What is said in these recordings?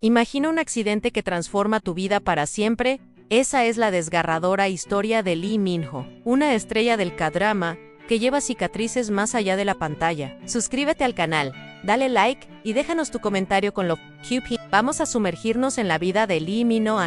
Imagina un accidente que transforma tu vida para siempre. Esa es la desgarradora historia de Lee Min-ho, una estrella del K-drama que lleva cicatrices más allá de la pantalla. Suscríbete al canal, dale like y déjanos tu comentario con lo QP. Vamos a sumergirnos en la vida de Lee Min-ho.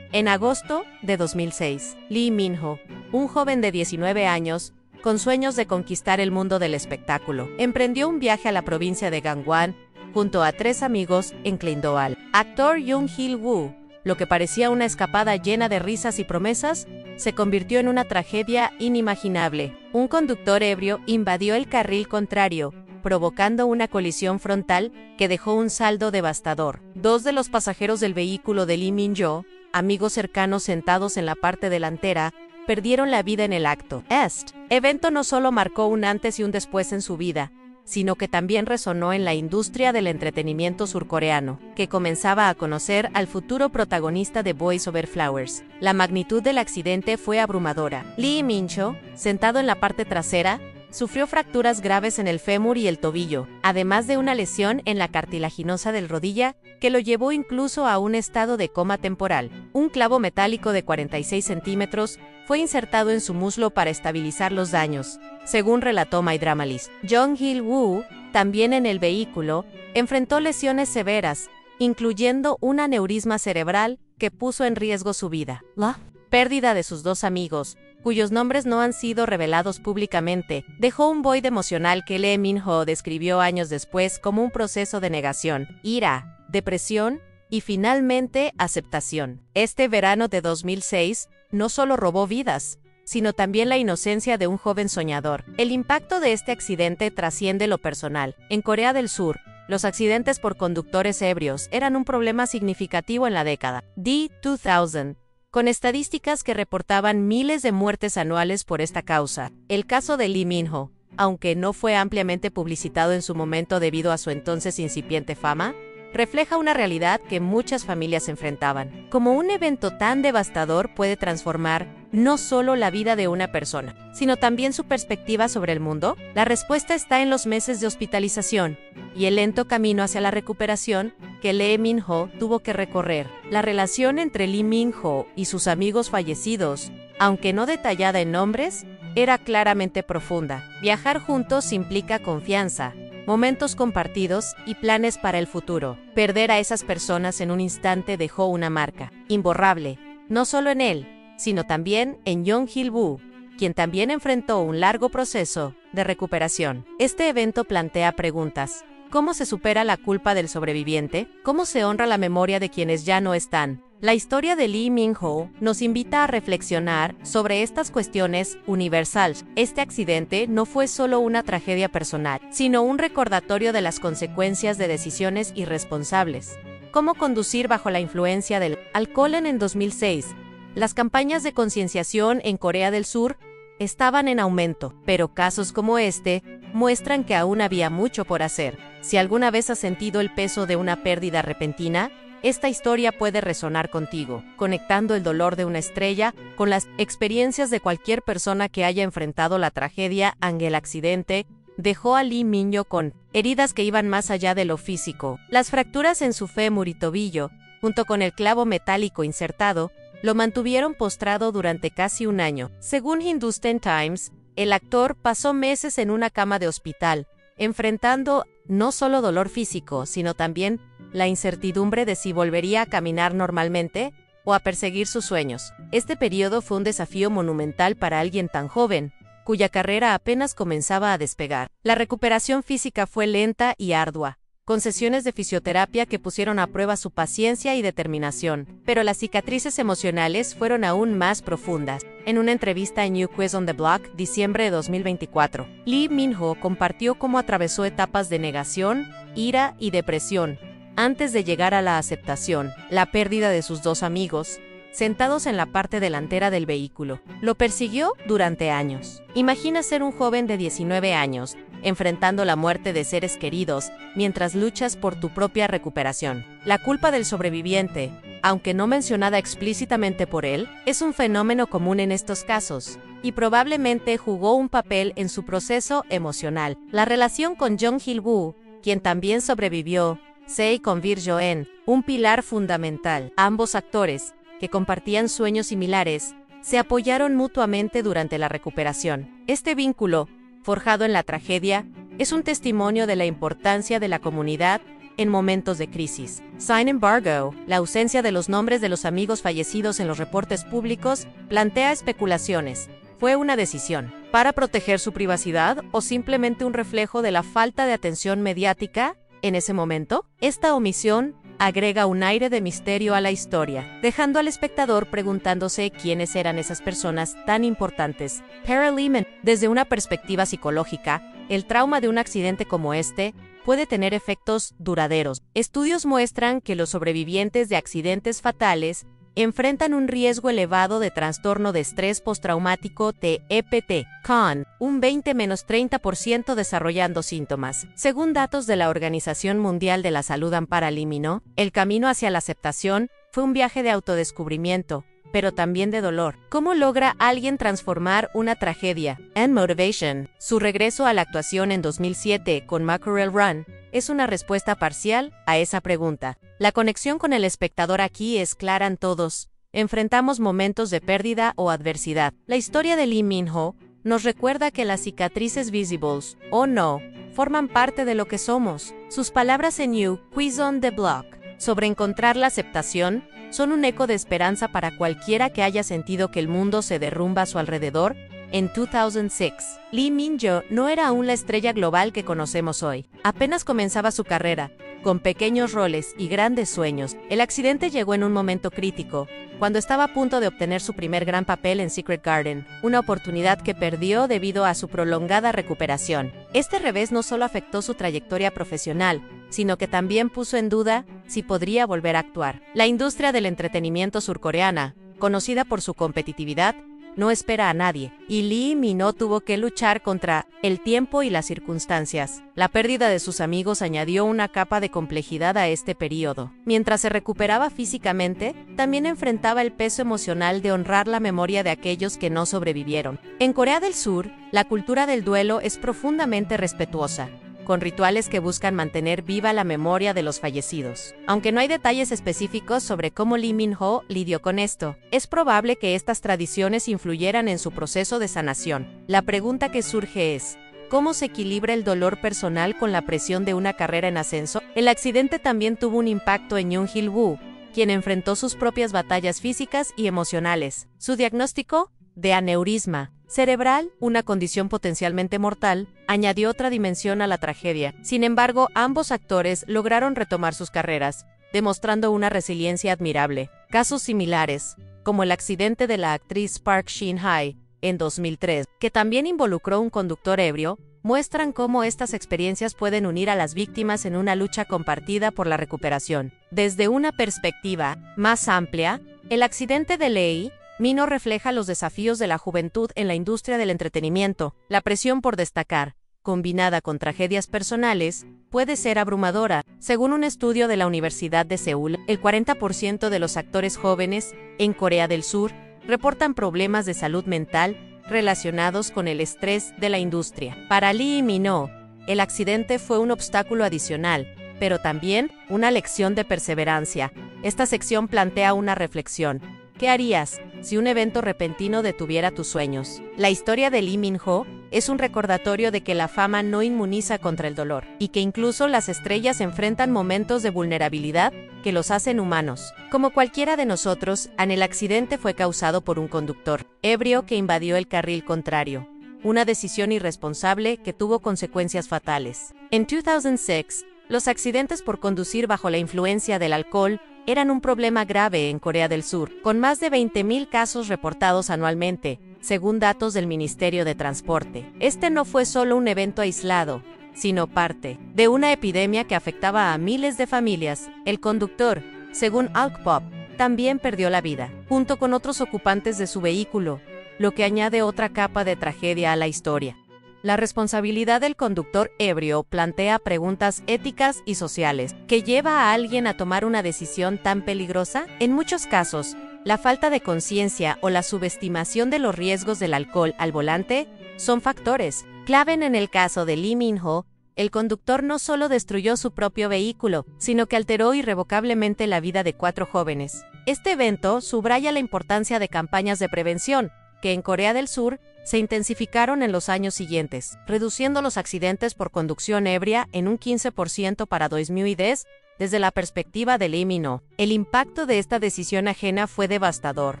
En agosto de 2006, Lee Min-ho, un joven de 19 años, con sueños de conquistar el mundo del espectáculo, emprendió un viaje a la provincia de Gangwon junto a 3 amigos en Kleindoal. Actor Jung-hil-woo, lo que parecía una escapada llena de risas y promesas, se convirtió en una tragedia inimaginable. Un conductor ebrio invadió el carril contrario, provocando una colisión frontal que dejó un saldo devastador. 2 de los pasajeros del vehículo de Lee Min-ho, amigos cercanos sentados en la parte delantera, perdieron la vida en el acto. Este evento no solo marcó un antes y un después en su vida, sino que también resonó en la industria del entretenimiento surcoreano, que comenzaba a conocer al futuro protagonista de Boys Over Flowers. La magnitud del accidente fue abrumadora. Lee Min-ho, sentado en la parte trasera, sufrió fracturas graves en el fémur y el tobillo, además de una lesión en la cartilaginosa del rodilla que lo llevó incluso a un estado de coma temporal. Un clavo metálico de 46 centímetros fue insertado en su muslo para estabilizar los daños, según relató My Drama List. Jung-hil-woo, también en el vehículo, enfrentó lesiones severas, incluyendo un aneurisma cerebral que puso en riesgo su vida. La pérdida de sus 2 amigos, cuyos nombres no han sido revelados públicamente, dejó un void emocional que Lee Min-ho describió años después como un proceso de negación, ira, depresión y finalmente aceptación. Este verano de 2006 no solo robó vidas, sino también la inocencia de un joven soñador. El impacto de este accidente trasciende lo personal. En Corea del Sur, los accidentes por conductores ebrios eran un problema significativo en la década de 2000, con estadísticas que reportaban miles de muertes anuales por esta causa. El caso de Lee Min-ho, aunque no fue ampliamente publicitado en su momento debido a su entonces incipiente fama, refleja una realidad que muchas familias enfrentaban. ¿Cómo un evento tan devastador puede transformar no solo la vida de una persona, sino también su perspectiva sobre el mundo? La respuesta está en los meses de hospitalización y el lento camino hacia la recuperación que Lee Min-ho tuvo que recorrer. La relación entre Lee Min-ho y sus amigos fallecidos, aunque no detallada en nombres, era claramente profunda. Viajar juntos implica confianza, momentos compartidos y planes para el futuro. Perder a esas personas en un instante dejó una marca imborrable, no solo en él, sino también en Jung-hil-woo, quien también enfrentó un largo proceso de recuperación. Este evento plantea preguntas. ¿Cómo se supera la culpa del sobreviviente? ¿Cómo se honra la memoria de quienes ya no están? La historia de Lee Min-ho nos invita a reflexionar sobre estas cuestiones universales. Este accidente no fue solo una tragedia personal, sino un recordatorio de las consecuencias de decisiones irresponsables. ¿Cómo conducir bajo la influencia del alcohol? En 2006, las campañas de concienciación en Corea del Sur estaban en aumento, pero casos como este muestran que aún había mucho por hacer. Si alguna vez has sentido el peso de una pérdida repentina, esta historia puede resonar contigo, conectando el dolor de una estrella con las experiencias de cualquier persona que haya enfrentado la tragedia. El accidente dejó a Lee Min-ho con heridas que iban más allá de lo físico. Las fracturas en su fémur y tobillo, junto con el clavo metálico insertado, lo mantuvieron postrado durante casi un año. Según Hindustan Times, el actor pasó meses en una cama de hospital, enfrentando no solo dolor físico, sino también la incertidumbre de si volvería a caminar normalmente o a perseguir sus sueños. Este periodo fue un desafío monumental para alguien tan joven, cuya carrera apenas comenzaba a despegar. La recuperación física fue lenta y ardua, con sesiones de fisioterapia que pusieron a prueba su paciencia y determinación, pero las cicatrices emocionales fueron aún más profundas. En una entrevista en New Quiz on the Block, diciembre de 2024, Lee Min-ho compartió cómo atravesó etapas de negación, ira y depresión, antes de llegar a la aceptación. La pérdida de sus 2 amigos, sentados en la parte delantera del vehículo, lo persiguió durante años. Imagina ser un joven de 19 años, enfrentando la muerte de seres queridos, mientras luchas por tu propia recuperación. La culpa del sobreviviente, aunque no mencionada explícitamente por él, es un fenómeno común en estos casos, y probablemente jugó un papel en su proceso emocional. La relación con Jung-hil-woo, quien también sobrevivió, Se con Vir Joen, un pilar fundamental. Ambos actores, que compartían sueños similares, se apoyaron mutuamente durante la recuperación. Este vínculo, forjado en la tragedia, es un testimonio de la importancia de la comunidad en momentos de crisis. Sin embargo, la ausencia de los nombres de los amigos fallecidos en los reportes públicos plantea especulaciones. ¿Fue una decisión para proteger su privacidad o simplemente un reflejo de la falta de atención mediática en ese momento? Esta omisión agrega un aire de misterio a la historia, dejando al espectador preguntándose quiénes eran esas personas tan importantes. Para Lehman, desde una perspectiva psicológica, el trauma de un accidente como este puede tener efectos duraderos. Estudios muestran que los sobrevivientes de accidentes fatales enfrentan un riesgo elevado de trastorno de estrés postraumático TEPT, con un 20-30% desarrollando síntomas. Según datos de la Organización Mundial de la Salud Ampara Límino, el camino hacia la aceptación fue un viaje de autodescubrimiento, pero también de dolor. ¿Cómo logra alguien transformar una tragedia en motivation? Su regreso a la actuación en 2007 con Mackerel Run es una respuesta parcial a esa pregunta. La conexión con el espectador aquí es clara en todos. Enfrentamos momentos de pérdida o adversidad. La historia de Lee Min-ho nos recuerda que las cicatrices visibles, o no, forman parte de lo que somos. Sus palabras en You, Quiz on the Block, sobre encontrar la aceptación, son un eco de esperanza para cualquiera que haya sentido que el mundo se derrumba a su alrededor. En 2006, Lee Min-ho no era aún la estrella global que conocemos hoy. Apenas comenzaba su carrera, con pequeños roles y grandes sueños. El accidente llegó en un momento crítico, cuando estaba a punto de obtener su primer gran papel en Secret Garden, una oportunidad que perdió debido a su prolongada recuperación. Este revés no solo afectó su trayectoria profesional, sino que también puso en duda si podría volver a actuar. La industria del entretenimiento surcoreana, conocida por su competitividad, no espera a nadie, y Lee Min-ho tuvo que luchar contra el tiempo y las circunstancias. La pérdida de sus amigos añadió una capa de complejidad a este periodo. Mientras se recuperaba físicamente, también enfrentaba el peso emocional de honrar la memoria de aquellos que no sobrevivieron. En Corea del Sur, la cultura del duelo es profundamente respetuosa, con rituales que buscan mantener viva la memoria de los fallecidos. Aunque no hay detalles específicos sobre cómo Lee Min-ho lidió con esto, es probable que estas tradiciones influyeran en su proceso de sanación. La pregunta que surge es, ¿cómo se equilibra el dolor personal con la presión de una carrera en ascenso? El accidente también tuvo un impacto en Yoon Il-woo, quien enfrentó sus propias batallas físicas y emocionales. Su diagnóstico, de aneurisma cerebral, una condición potencialmente mortal, añadió otra dimensión a la tragedia. Sin embargo, ambos actores lograron retomar sus carreras, demostrando una resiliencia admirable. Casos similares, como el accidente de la actriz Park Shin-hye en 2003, que también involucró un conductor ebrio, muestran cómo estas experiencias pueden unir a las víctimas en una lucha compartida por la recuperación. Desde una perspectiva más amplia, el accidente de Lee Min-ho refleja los desafíos de la juventud en la industria del entretenimiento. La presión por destacar, combinada con tragedias personales, puede ser abrumadora. Según un estudio de la Universidad de Seúl, el 40% de los actores jóvenes en Corea del Sur reportan problemas de salud mental relacionados con el estrés de la industria. Para Lee Min-ho, el accidente fue un obstáculo adicional, pero también una lección de perseverancia. Esta sección plantea una reflexión. ¿Qué harías si un evento repentino detuviera tus sueños? La historia de Lee Min-ho es un recordatorio de que la fama no inmuniza contra el dolor, y que incluso las estrellas enfrentan momentos de vulnerabilidad que los hacen humanos. Como cualquiera de nosotros, el accidente fue causado por un conductor ebrio que invadió el carril contrario, una decisión irresponsable que tuvo consecuencias fatales. En 2006, los accidentes por conducir bajo la influencia del alcohol eran un problema grave en Corea del Sur, con más de 20.000 casos reportados anualmente, según datos del Ministerio de Transporte. Este no fue solo un evento aislado, sino parte de una epidemia que afectaba a miles de familias. El conductor, según Alkpop, también perdió la vida, junto con otros ocupantes de su vehículo, lo que añade otra capa de tragedia a la historia. La responsabilidad del conductor ebrio plantea preguntas éticas y sociales. ¿Qué lleva a alguien a tomar una decisión tan peligrosa? En muchos casos, la falta de conciencia o la subestimación de los riesgos del alcohol al volante son factores clave. En el caso de Lee Min-ho, el conductor no solo destruyó su propio vehículo, sino que alteró irrevocablemente la vida de 4 jóvenes. Este evento subraya la importancia de campañas de prevención, que en Corea del Sur se intensificaron en los años siguientes, reduciendo los accidentes por conducción ebria en un 15% para 2010. Desde la perspectiva de Lee Min-ho, el impacto de esta decisión ajena fue devastador.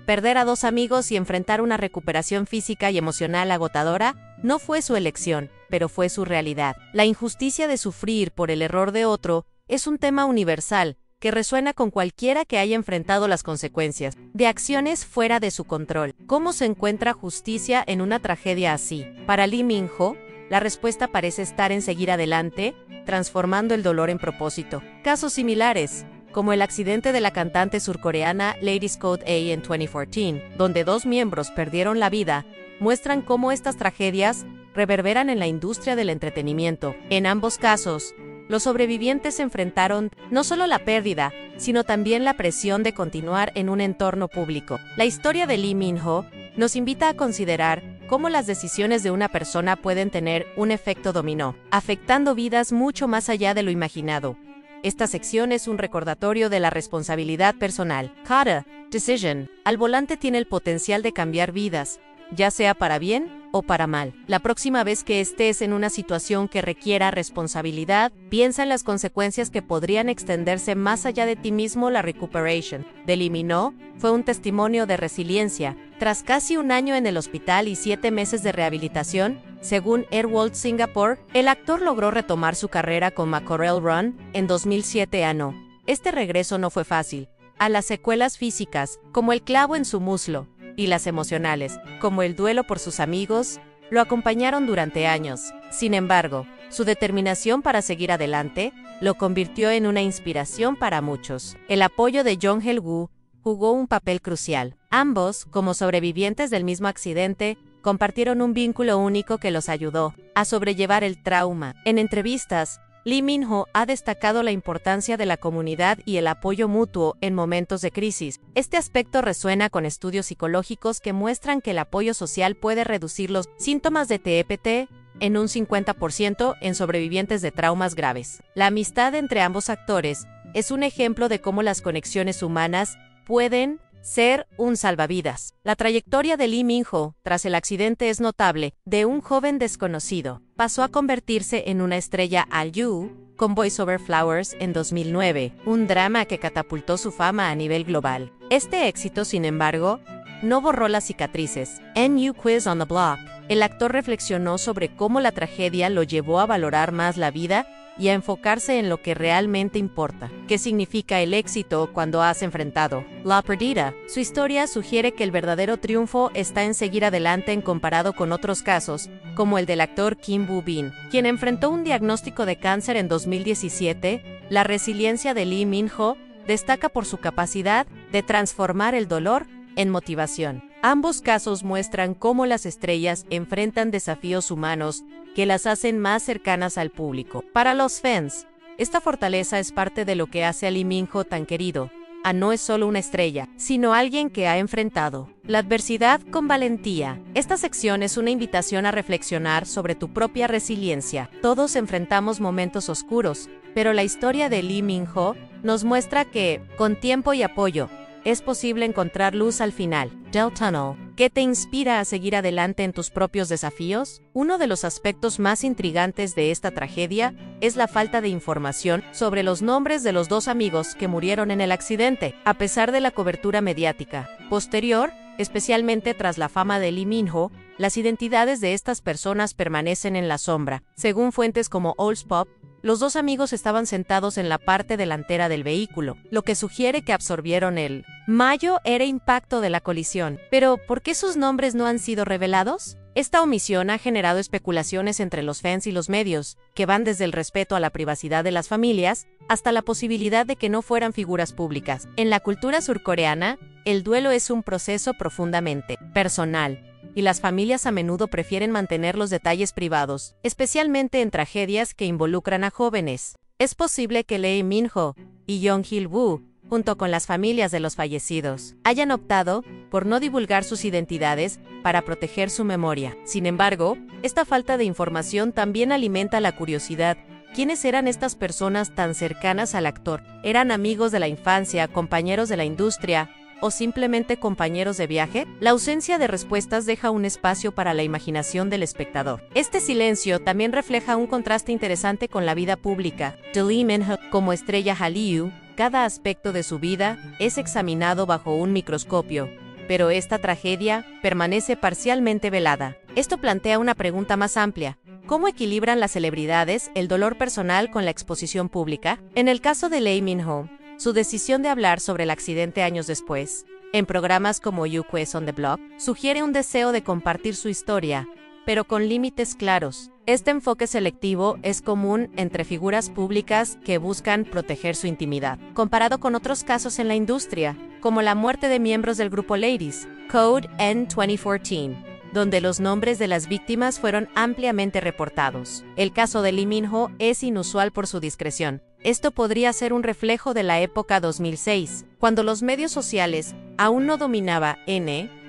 Perder a 2 amigos y enfrentar una recuperación física y emocional agotadora no fue su elección, pero fue su realidad. La injusticia de sufrir por el error de otro es un tema universal que resuena con cualquiera que haya enfrentado las consecuencias de acciones fuera de su control. ¿Cómo se encuentra justicia en una tragedia así? Para Lee Min-ho, la respuesta parece estar en seguir adelante, transformando el dolor en propósito. Casos similares, como el accidente de la cantante surcoreana Lady Scott A en 2014, donde 2 miembros perdieron la vida, muestran cómo estas tragedias reverberan en la industria del entretenimiento. En ambos casos, los sobrevivientes enfrentaron no solo la pérdida, sino también la presión de continuar en un entorno público. La historia de Lee Min-ho nos invita a considerar cómo las decisiones de una persona pueden tener un efecto dominó, afectando vidas mucho más allá de lo imaginado. Esta sección es un recordatorio de la responsabilidad personal. Cada decision al volante tiene el potencial de cambiar vidas, ya sea para bien o para mal. La próxima vez que estés en una situación que requiera responsabilidad, piensa en las consecuencias que podrían extenderse más allá de ti mismo. La recuperación de Lee Min-ho fue un testimonio de resiliencia. Tras casi 1 año en el hospital y 7 meses de rehabilitación, según Airworld Singapore, el actor logró retomar su carrera con Mackerel Run en 2007 ano. Este regreso no fue fácil. A las secuelas físicas, como el clavo en su muslo, y las emocionales, como el duelo por sus amigos, lo acompañaron durante años. Sin embargo, su determinación para seguir adelante lo convirtió en una inspiración para muchos. El apoyo de Jong Hae-woo jugó un papel crucial. Ambos, como sobrevivientes del mismo accidente, compartieron un vínculo único que los ayudó a sobrellevar el trauma. En entrevistas, Lee Min-ho ha destacado la importancia de la comunidad y el apoyo mutuo en momentos de crisis. Este aspecto resuena con estudios psicológicos que muestran que el apoyo social puede reducir los síntomas de TEPT en un 50% en sobrevivientes de traumas graves. La amistad entre ambos actores es un ejemplo de cómo las conexiones humanas pueden ser un salvavidas. La trayectoria de Lee Min-ho tras el accidente es notable. De un joven desconocido, pasó a convertirse en una estrella Hallyu con Boys Over Flowers en 2009, un drama que catapultó su fama a nivel global. Este éxito, sin embargo, no borró las cicatrices. En New Quiz on the Block, el actor reflexionó sobre cómo la tragedia lo llevó a valorar más la vida y a enfocarse en lo que realmente importa. ¿Qué significa el éxito cuando has enfrentado la pérdida? Su historia sugiere que el verdadero triunfo está en seguir adelante en comparado con otros casos, como el del actor Kim Woo-bin, quien enfrentó un diagnóstico de cáncer en 2017. La resiliencia de Lee Min-ho destaca por su capacidad de transformar el dolor en motivación. Ambos casos muestran cómo las estrellas enfrentan desafíos humanos que las hacen más cercanas al público. Para los fans, esta fortaleza es parte de lo que hace a Lee Min-ho tan querido. No es solo una estrella, sino alguien que ha enfrentado la adversidad con valentía. Esta sección es una invitación a reflexionar sobre tu propia resiliencia. Todos enfrentamos momentos oscuros, pero la historia de Lee Min-ho nos muestra que, con tiempo y apoyo, es posible encontrar luz al final. Del Tunnel. ¿Qué te inspira a seguir adelante en tus propios desafíos? Uno de los aspectos más intrigantes de esta tragedia es la falta de información sobre los nombres de los 2 amigos que murieron en el accidente, a pesar de la cobertura mediática posterior, especialmente tras la fama de Lee Min-ho. Las identidades de estas personas permanecen en la sombra. Según fuentes como Allspop, los 2 amigos estaban sentados en la parte delantera del vehículo, lo que sugiere que absorbieron el mayor impacto de la colisión. Pero, ¿por qué sus nombres no han sido revelados? Esta omisión ha generado especulaciones entre los fans y los medios, que van desde el respeto a la privacidad de las familias hasta la posibilidad de que no fueran figuras públicas. En la cultura surcoreana, el duelo es un proceso profundamente personal, y las familias a menudo prefieren mantener los detalles privados, especialmente en tragedias que involucran a jóvenes. Es posible que Lee Min-ho y Jong Hae-woo junto con las familias de los fallecidos, hayan optado por no divulgar sus identidades para proteger su memoria. Sin embargo, esta falta de información también alimenta la curiosidad. ¿Quiénes eran estas personas tan cercanas al actor? ¿Eran amigos de la infancia, compañeros de la industria o simplemente compañeros de viaje? La ausencia de respuestas deja un espacio para la imaginación del espectador. Este silencio también refleja un contraste interesante con la vida pública de Lee Min-ho. Como estrella Hallyu, cada aspecto de su vida es examinado bajo un microscopio, pero esta tragedia permanece parcialmente velada. Esto plantea una pregunta más amplia. ¿Cómo equilibran las celebridades el dolor personal con la exposición pública? En el caso de Lee Min-ho, su decisión de hablar sobre el accidente años después, en programas como You Quiz on the Block, sugiere un deseo de compartir su historia, pero con límites claros. Este enfoque selectivo es común entre figuras públicas que buscan proteger su intimidad, comparado con otros casos en la industria, como la muerte de miembros del grupo Ladies, Code N 2014, donde los nombres de las víctimas fueron ampliamente reportados. El caso de Lee Min-ho es inusual por su discreción. Esto podría ser un reflejo de la época 2006, cuando los medios sociales aún no dominaba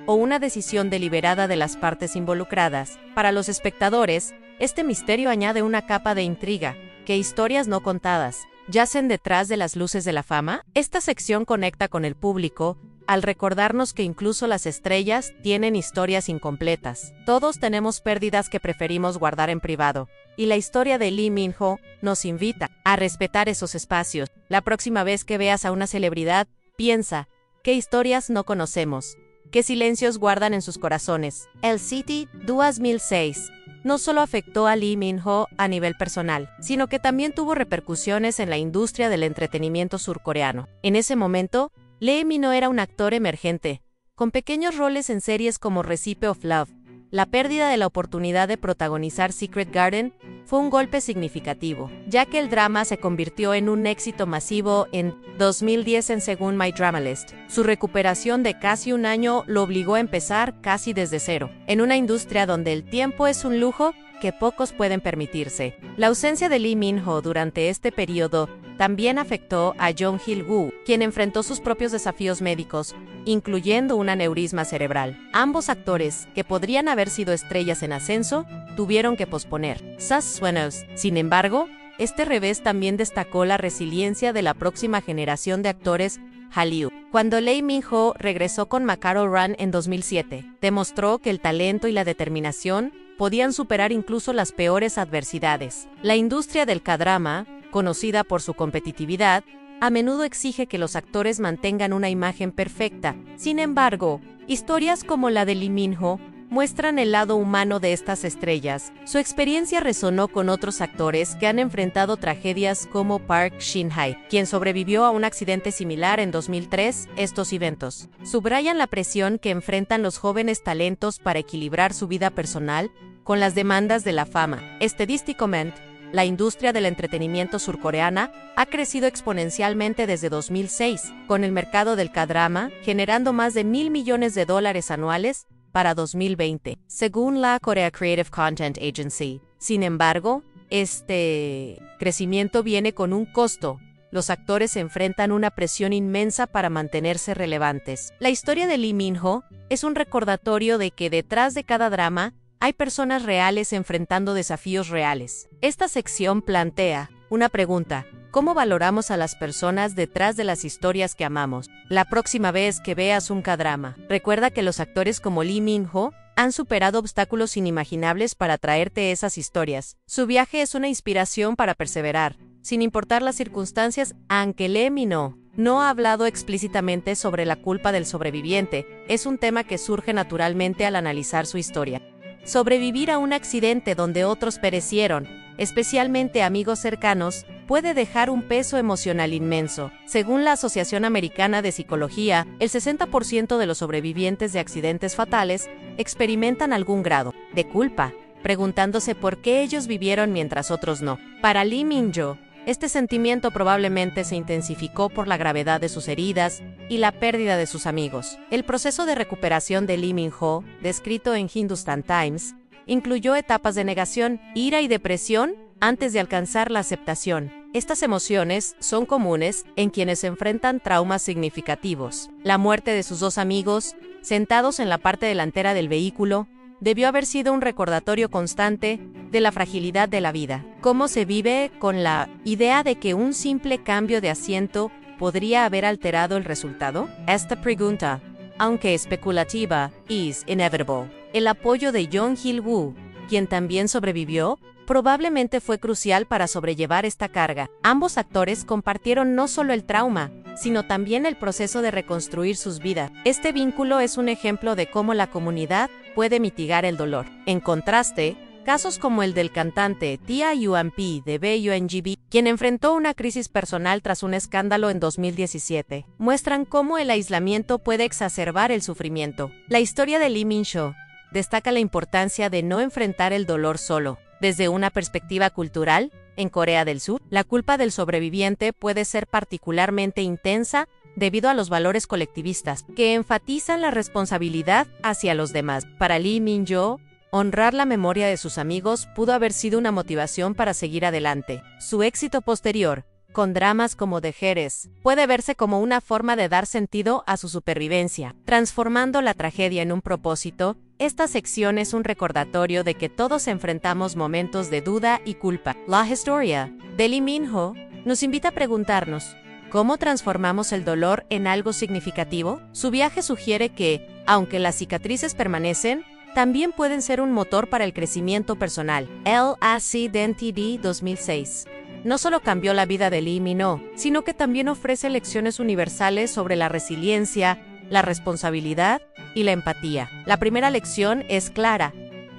o una decisión deliberada de las partes involucradas. Para los espectadores, este misterio añade una capa de intriga. ¿Qué historias no contadas yacen detrás de las luces de la fama? Esta sección conecta con el público al recordarnos que incluso las estrellas tienen historias incompletas. Todos tenemos pérdidas que preferimos guardar en privado, y la historia de Lee Min-ho nos invita a respetar esos espacios. La próxima vez que veas a una celebridad, piensa, ¿qué historias no conocemos? ¿Qué silencios guardan en sus corazones? El City 2006 no solo afectó a Lee Min-ho a nivel personal, sino que también tuvo repercusiones en la industria del entretenimiento surcoreano. En ese momento, Lee Min-ho era un actor emergente, con pequeños roles en series como Recipe of Love. La pérdida de la oportunidad de protagonizar Secret Garden fue un golpe significativo, ya que el drama se convirtió en un éxito masivo en 2010 según My Drama List. Su recuperación de casi un año lo obligó a empezar casi desde cero, en una industria donde el tiempo es un lujo que pocos pueden permitirse. La ausencia de Lee Min-ho durante este periodo también afectó a Jong Il-woo, quien enfrentó sus propios desafíos médicos, incluyendo un aneurisma cerebral. Ambos actores, que podrían haber sido estrellas en ascenso, tuvieron que posponer sus sueños. Sin embargo, este revés también destacó la resiliencia de la próxima generación de actores Hallyu. Cuando Lee Min-ho regresó con Makaro Run en 2007, demostró que el talento y la determinación podían superar incluso las peores adversidades. La industria del K-drama, conocida por su competitividad, a menudo exige que los actores mantengan una imagen perfecta. Sin embargo, historias como la de Lee Min-ho muestran el lado humano de estas estrellas. Su experiencia resonó con otros actores que han enfrentado tragedias como Park Shin-hye, quien sobrevivió a un accidente similar en 2003. Estos eventos subrayan la presión que enfrentan los jóvenes talentos para equilibrar su vida personal con las demandas de la fama. Estadísticamente, la industria del entretenimiento surcoreana ha crecido exponencialmente desde 2006, con el mercado del K-drama generando más de $1.000 millones anuales para 2020, según la Korea Creative Content Agency. Sin embargo, este crecimiento viene con un costo. Los actores enfrentan una presión inmensa para mantenerse relevantes. La historia de Lee Min-ho es un recordatorio de que detrás de cada drama hay personas reales enfrentando desafíos reales. Esta sección plantea una pregunta: ¿cómo valoramos a las personas detrás de las historias que amamos? La próxima vez que veas un K-drama, recuerda que los actores como Lee Min-ho han superado obstáculos inimaginables para traerte esas historias. Su viaje es una inspiración para perseverar, sin importar las circunstancias. Aunque Lee Min-ho no ha hablado explícitamente sobre la culpa del sobreviviente, es un tema que surge naturalmente al analizar su historia. Sobrevivir a un accidente donde otros perecieron, especialmente amigos cercanos, puede dejar un peso emocional inmenso. Según la Asociación Americana de Psicología, el 60% de los sobrevivientes de accidentes fatales experimentan algún grado de culpa, preguntándose por qué ellos vivieron mientras otros no. Para Lee Min-ho, este sentimiento probablemente se intensificó por la gravedad de sus heridas y la pérdida de sus amigos. El proceso de recuperación de Lee Min-ho, descrito en Hindustan Times, incluyó etapas de negación, ira y depresión antes de alcanzar la aceptación. Estas emociones son comunes en quienes enfrentan traumas significativos. La muerte de sus dos amigos, sentados en la parte delantera del vehículo, debió haber sido un recordatorio constante de la fragilidad de la vida. ¿Cómo se vive con la idea de que un simple cambio de asiento podría haber alterado el resultado? Esta pregunta, aunque especulativa, is inevitable. El apoyo de Jong Il-woo, quien también sobrevivió, probablemente fue crucial para sobrellevar esta carga. Ambos actores compartieron no solo el trauma, sino también el proceso de reconstruir sus vidas. Este vínculo es un ejemplo de cómo la comunidad puede mitigar el dolor. En contraste, casos como el del cantante Tia Yuan-pi de BUNGB, quien enfrentó una crisis personal tras un escándalo en 2017, muestran cómo el aislamiento puede exacerbar el sufrimiento. La historia de Lee Min-ho destaca la importancia de no enfrentar el dolor solo. Desde una perspectiva cultural, en Corea del Sur, la culpa del sobreviviente puede ser particularmente intensa debido a los valores colectivistas, que enfatizan la responsabilidad hacia los demás. Para Lee Min-ho, honrar la memoria de sus amigos pudo haber sido una motivación para seguir adelante. Su éxito posterior, con dramas como The Heres, puede verse como una forma de dar sentido a su supervivencia, transformando la tragedia en un propósito. Esta sección es un recordatorio de que todos enfrentamos momentos de duda y culpa. La historia de Lee Min-ho nos invita a preguntarnos, ¿cómo transformamos el dolor en algo significativo? Su viaje sugiere que, aunque las cicatrices permanecen, también pueden ser un motor para el crecimiento personal. El Accidentd 2006 no solo cambió la vida de Lee Min-ho, sino que también ofrece lecciones universales sobre la resiliencia, la responsabilidad y la empatía. La primera lección es clara: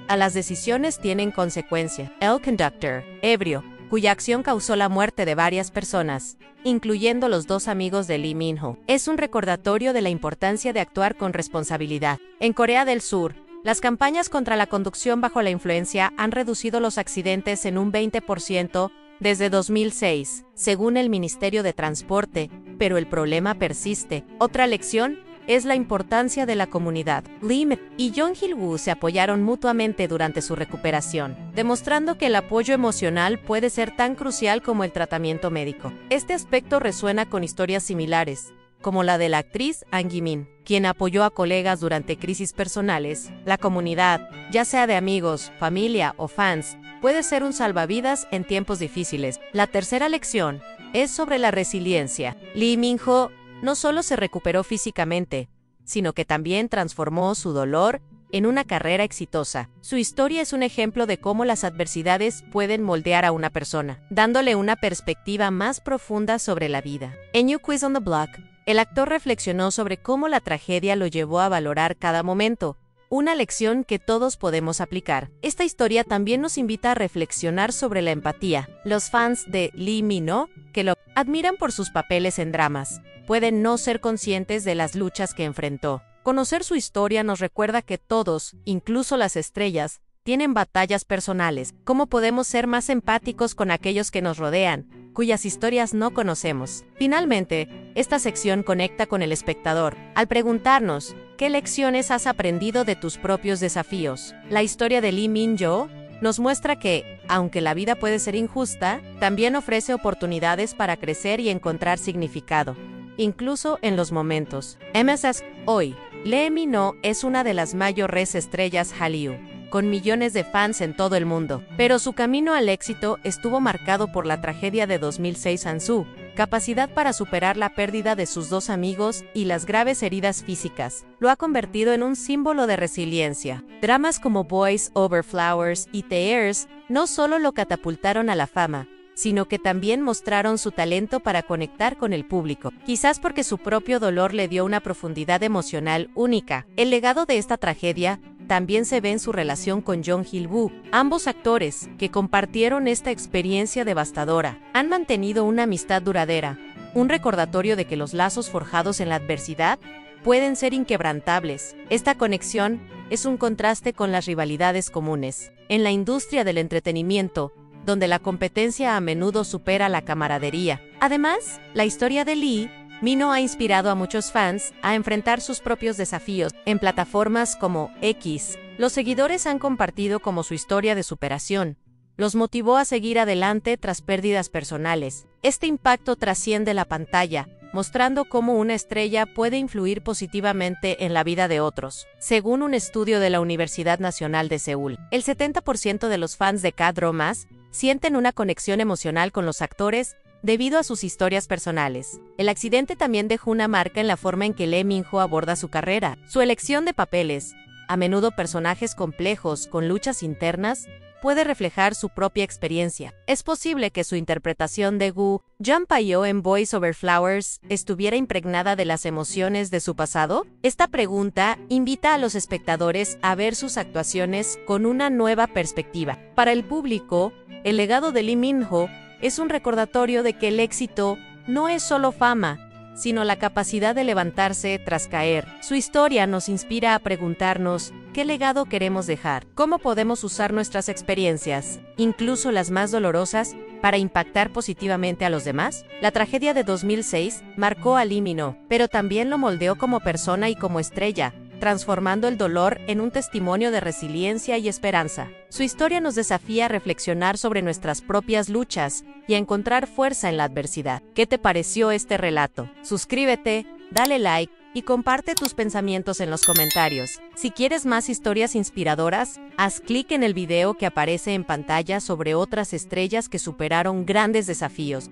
a las decisiones tienen consecuencia. El conductor, ebrio, cuya acción causó la muerte de varias personas, incluyendo los dos amigos de Lee Min-ho, es un recordatorio de la importancia de actuar con responsabilidad. En Corea del Sur, las campañas contra la conducción bajo la influencia han reducido los accidentes en un 20% desde 2006, según el Ministerio de Transporte, pero el problema persiste. Otra lección es la importancia de la comunidad. Lee y Jong Il-woo se apoyaron mutuamente durante su recuperación, demostrando que el apoyo emocional puede ser tan crucial como el tratamiento médico. Este aspecto resuena con historias similares, como la de la actriz An Gi-min, quien apoyó a colegas durante crisis personales. La comunidad, ya sea de amigos, familia o fans, puede ser un salvavidas en tiempos difíciles. La tercera lección es sobre la resiliencia. Lee Min-ho no solo se recuperó físicamente, sino que también transformó su dolor en una carrera exitosa. Su historia es un ejemplo de cómo las adversidades pueden moldear a una persona, dándole una perspectiva más profunda sobre la vida. En New Quiz on the Block, el actor reflexionó sobre cómo la tragedia lo llevó a valorar cada momento, una lección que todos podemos aplicar. Esta historia también nos invita a reflexionar sobre la empatía. Los fans de Lee Min-ho, que lo admiran por sus papeles en dramas, pueden no ser conscientes de las luchas que enfrentó. Conocer su historia nos recuerda que todos, incluso las estrellas, tienen batallas personales. ¿Cómo podemos ser más empáticos con aquellos que nos rodean, cuyas historias no conocemos? Finalmente, esta sección conecta con el espectador, al preguntarnos, ¿qué lecciones has aprendido de tus propios desafíos? La historia de Lee Min-ho nos muestra que, aunque la vida puede ser injusta, también ofrece oportunidades para crecer y encontrar significado, incluso en los momentos. MSS, hoy, Lee Min-ho es una de las mayores estrellas Hallyu, con millones de fans en todo el mundo. Pero su camino al éxito estuvo marcado por la tragedia de 2006 Hansu, capacidad para superar la pérdida de sus dos amigos y las graves heridas físicas. Lo ha convertido en un símbolo de resiliencia. Dramas como Boys Over Flowers y The Heirs no solo lo catapultaron a la fama, sino que también mostraron su talento para conectar con el público. Quizás porque su propio dolor le dio una profundidad emocional única. El legado de esta tragedia también se ve en su relación con Jong Il-woo. Ambos actores, que compartieron esta experiencia devastadora, han mantenido una amistad duradera, un recordatorio de que los lazos forjados en la adversidad pueden ser inquebrantables. Esta conexión es un contraste con las rivalidades comunes. En la industria del entretenimiento, donde la competencia a menudo supera la camaradería. Además, la historia de Lee Min-ho ha inspirado a muchos fans a enfrentar sus propios desafíos. En plataformas como X, los seguidores han compartido como su historia de superación, los motivó a seguir adelante tras pérdidas personales. Este impacto trasciende la pantalla, mostrando cómo una estrella puede influir positivamente en la vida de otros. Según un estudio de la Universidad Nacional de Seúl, el 70% de los fans de K-dramas sienten una conexión emocional con los actores debido a sus historias personales. El accidente también dejó una marca en la forma en que Lee Min-ho aborda su carrera. Su elección de papeles, a menudo personajes complejos con luchas internas, puede reflejar su propia experiencia. Es posible que su interpretación de Gu Jung-pyo en Boys Over Flowers estuviera impregnada de las emociones de su pasado. Esta pregunta invita a los espectadores a ver sus actuaciones con una nueva perspectiva. Para el público, el legado de Lee Min-ho es un recordatorio de que el éxito no es solo fama, sino la capacidad de levantarse tras caer. Su historia nos inspira a preguntarnos, ¿qué legado queremos dejar? ¿Cómo podemos usar nuestras experiencias, incluso las más dolorosas, para impactar positivamente a los demás? La tragedia de 2006 marcó a Lee Min-ho, pero también lo moldeó como persona y como estrella, transformando el dolor en un testimonio de resiliencia y esperanza. Su historia nos desafía a reflexionar sobre nuestras propias luchas y a encontrar fuerza en la adversidad. ¿Qué te pareció este relato? Suscríbete, dale like y comparte tus pensamientos en los comentarios. Si quieres más historias inspiradoras, haz clic en el video que aparece en pantalla sobre otras estrellas que superaron grandes desafíos.